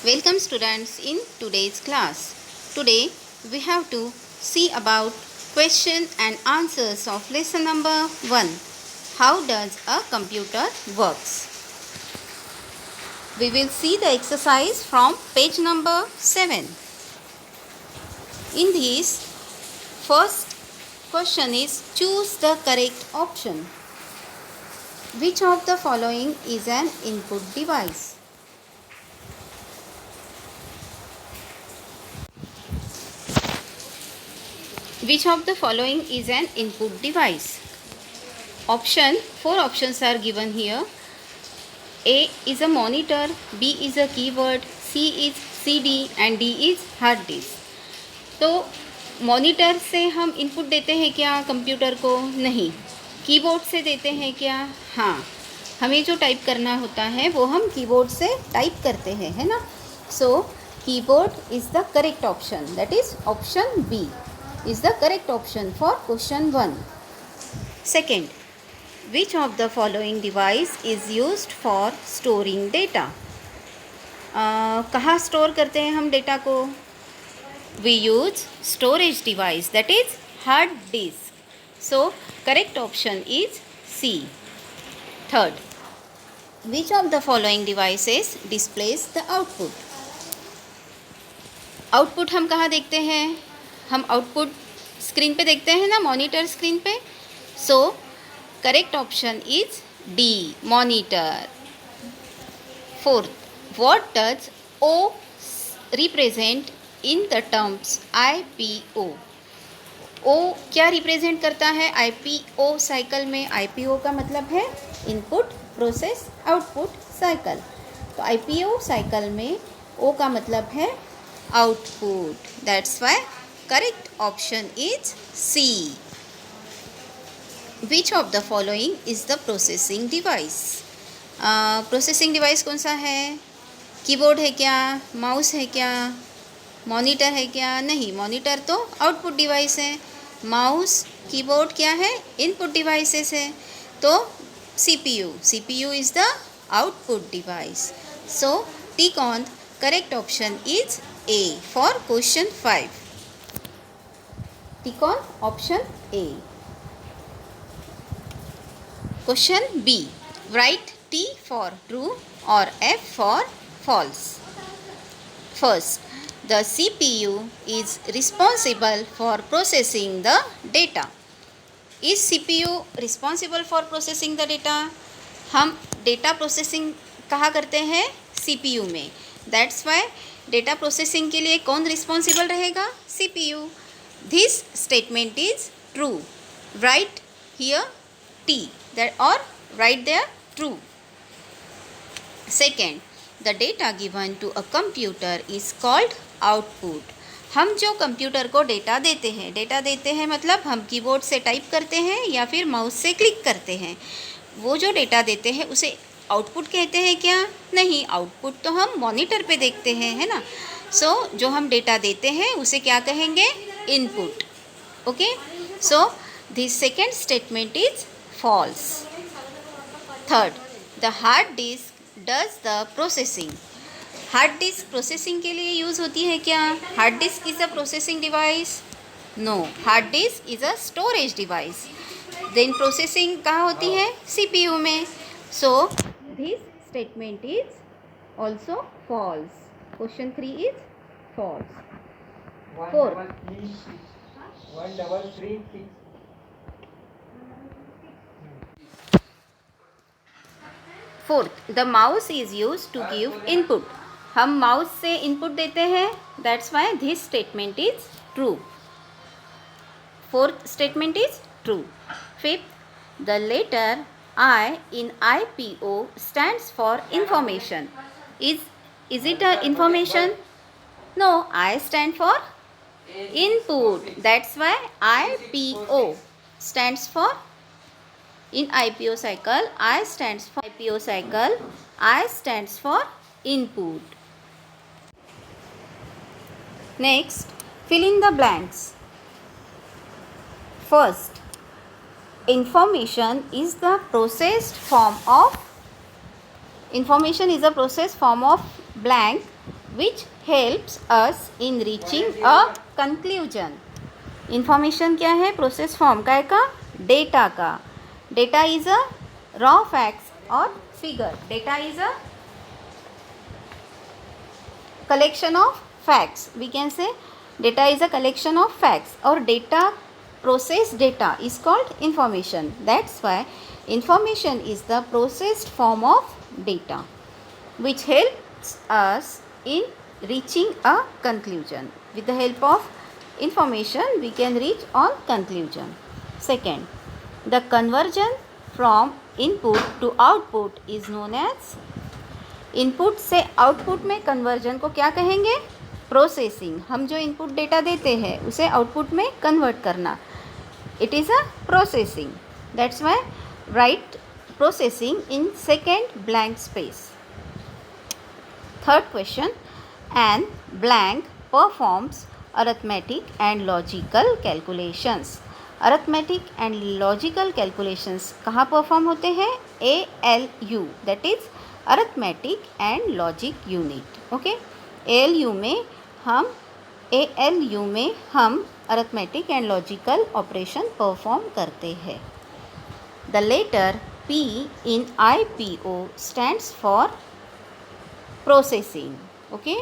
Welcome students in today's class. Today we have to see about question and answers of lesson number 1. How does a computer works? We will see the exercise from page number 7. In this first question is choose the correct option. Which of the following is an input device? Which of the following is an input device? Four options are given here. A is a monitor, B is a keyboard, C is CD and D is hard disk. तो monitor से हम input देते हैं क्या computer को? नहीं. Keyboard से देते हैं क्या? हाँ. हमें जो टाइप करना होता है वो हम कीबोर्ड से टाइप करते हैं, है ना? So keyboard is the correct option. That is option B is the correct option for question 1. Second, which of the following device is used for storing data? कहाँ स्टोर करते हैं हम डेटा को? We use storage device, that is hard disk. So correct option is C. Third, which of the following devices displays the output? Output हम कहाँ देखते हैं? हम आउटपुट स्क्रीन पे देखते हैं ना, मॉनिटर स्क्रीन पे. So correct option is D, monitor. Fourth, what does O represent in the terms IPO? O क्या रिप्रेजेंट करता है IPO साइकिल में? IPO का मतलब है इनपुट प्रोसेस आउटपुट साइकिल. तो IPO साइकिल में ओ का मतलब है output. That's why correct option is C. Which of the following is the processing device? Processing device कौन सा है? कीबोर्ड है क्या? माउस है क्या? मॉनिटर है क्या? नहीं, मॉनिटर तो आउटपुट डिवाइस है. माउस कीबोर्ड क्या है? इनपुट डिवाइसेस है. तो CPU is the output device. So tick on correct option is A for question 5. Tick on option A. Question B. Write T for true or F for false. First, the CPU is responsible for processing the data. Is CPU responsible for processing the data? हम data processing कहाँ करते हैं? CPU में. That's why data processing के लिए कौन responsible रहेगा? CPU. This statement is true. Write here T, that or write there true. Second, the data given to a computer is called output. हम जो कंप्यूटर को डेटा देते हैं मतलब हम कीबोर्ड से टाइप करते हैं या फिर माउस से क्लिक करते हैं. वो जो डेटा देते हैं उसे आउटपुट कहते हैं क्या? नहीं, आउटपुट तो हम मॉनिटर पे देखते हैं, है ना. सो जो हम डेटा देते हैं उसे क्या कहेंगे? Input. Okay. So this second statement is false. Third, the hard disk does the processing. Hard disk processing के लिए यूज़ होती है क्या? Hard disk is a processing device? No, hard disk is a storage device. Then processing कहाँ होती है? CPU में. So this statement is also false. Question 3 is false. 4. 133. Fourth, the mouse is used to give input. हम mouse से input देते हैं. That's why this statement is true. Fourth statement is true. Fifth, the letter I in IPO stands for information. Is it a information? No, I stand for input. That's why IPO stands for in IPO cycle. I stands for input. Next, fill in the blanks. First, information is a processed form of blank which helps us in reaching a conclusion. Information क्या है? Process form का है का? Data का. Data is a raw facts और figure. Data is a collection of facts. We can say data is a collection of facts, or data, processed data is called information. That's why information is the processed form of data, which helps us in reaching a conclusion. With the help of information we can reach on conclusion. Second, the conversion from input to output is known as. Input से output में conversion को क्या कहेंगे? Processing. हम जो input data देते हैं उसे आउटपुट में कन्वर्ट करना, it is a processing. That's why write processing in second blank space. Third question, an blank performs arithmetic and logical calculations. Arithmetic and logical calculations कहाँ परफॉर्म होते हैं? ALU, that is arithmetic and logic unit. Okay, ALU में हम arithmetic and logical operation perform करते हैं. The letter P in IPO stands for processing. Okay,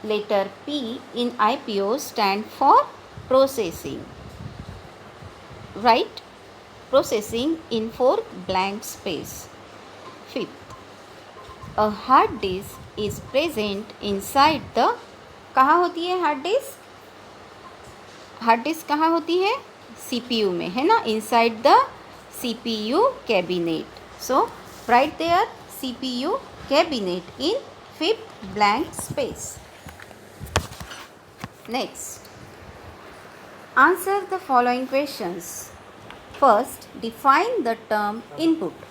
letter P in IPO stand for processing. Write processing in fourth blank space. Fifth, a hard disk is present inside the. कहाँ होती है hard disk? Hard disk कहाँ होती है? CPU में, है ना? inside the CPU cabinet. So write there CPU cabinet in fifth blank space. Next, answer the following questions. First, define the term input.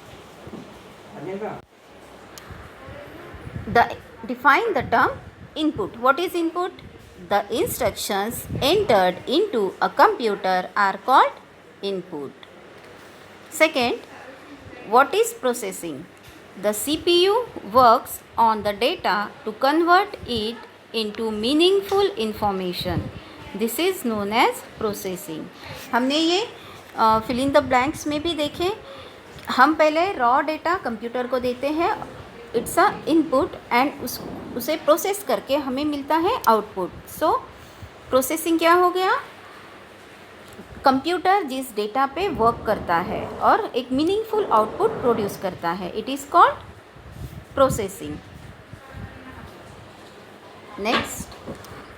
Define the term input. What is input? The instructions entered into a computer are called input. Second, what is processing? The CPU works on the data to convert it into meaningful information. This is known as processing. हमने ये fill in the blanks में भी देखे. हम पहले raw data computer को देते हैं, इट्स अ इनपुट, एंड उसे प्रोसेस करके हमें मिलता है आउटपुट. सो प्रोसेसिंग क्या हो गया? कंप्यूटर जिस डेटा पे वर्क करता है और एक मीनिंगफुल आउटपुट प्रोड्यूस करता है, it is called processing. Next,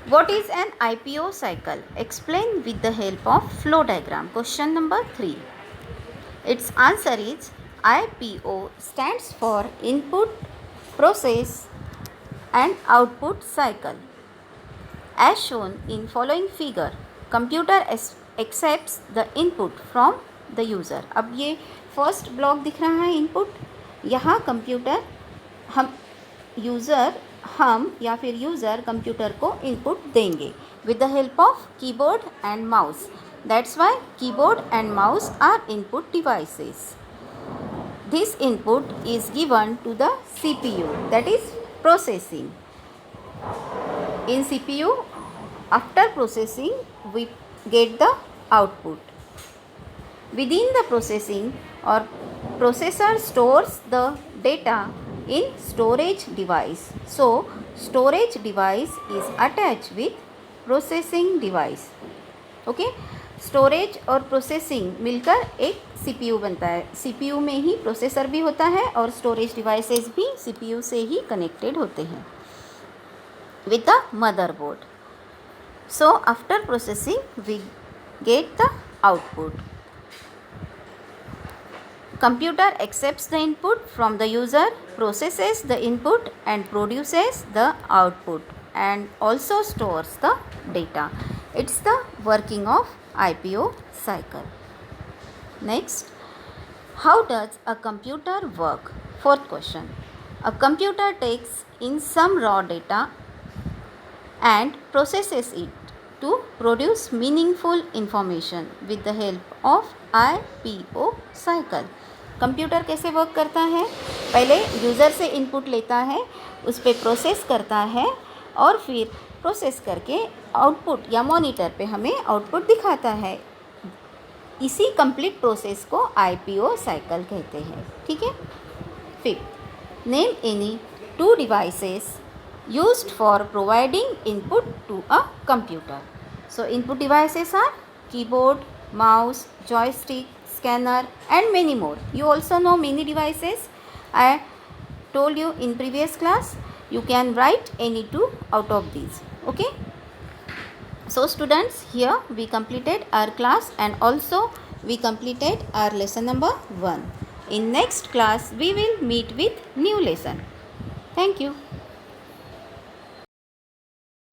what is an IPO cycle? Explain with the help of flow diagram. Question number 3. Its answer is IPO stands for input, process and output cycle. As shown in following figure, computer accepts the input from the user. अब ये first block दिख रहा है input. यहाँ computer हम या फिर user computer को इनपुट देंगे with the help of keyboard and mouse. That's why keyboard and mouse are input devices. This input is given to the CPU, that is processing. In CPU, after processing, we get the output. Within the processing or processor stores the data in storage device. So, storage device is attached with processing device. Okay? Storage और processing मिलकर एक CPU बनता है. CPU में ही processor भी होता है और स्टोरेज डिवाइसेस भी CPU से ही कनेक्टेड होते हैं with the motherboard. So after processing we get the output. Computer accepts the input from the user, processes the input and produces the output and also stores the data. It's the working of IPO cycle. Next, how does a computer work? Fourth question. A computer takes in some raw data and processes it to produce meaningful information with the help of IPO cycle. Computer कैसे work करता है? पहले user से input लेता है उस पर process करता है और फिर प्रोसेस करके आउटपुट या मॉनिटर पे हमें आउटपुट दिखाता है। इसी कंप्लीट प्रोसेस को IPO साइकिल कहते हैं। ठीक है। फिर name any 2 devices used for providing input to a computer. So input devices are keyboard, mouse, joystick, scanner and many more. You also know many devices. I told you in previous class. You can write any 2 out of these. Okay. So students, here we completed our class and also we completed our lesson number 1. In next class we will meet with new lesson. Thank you.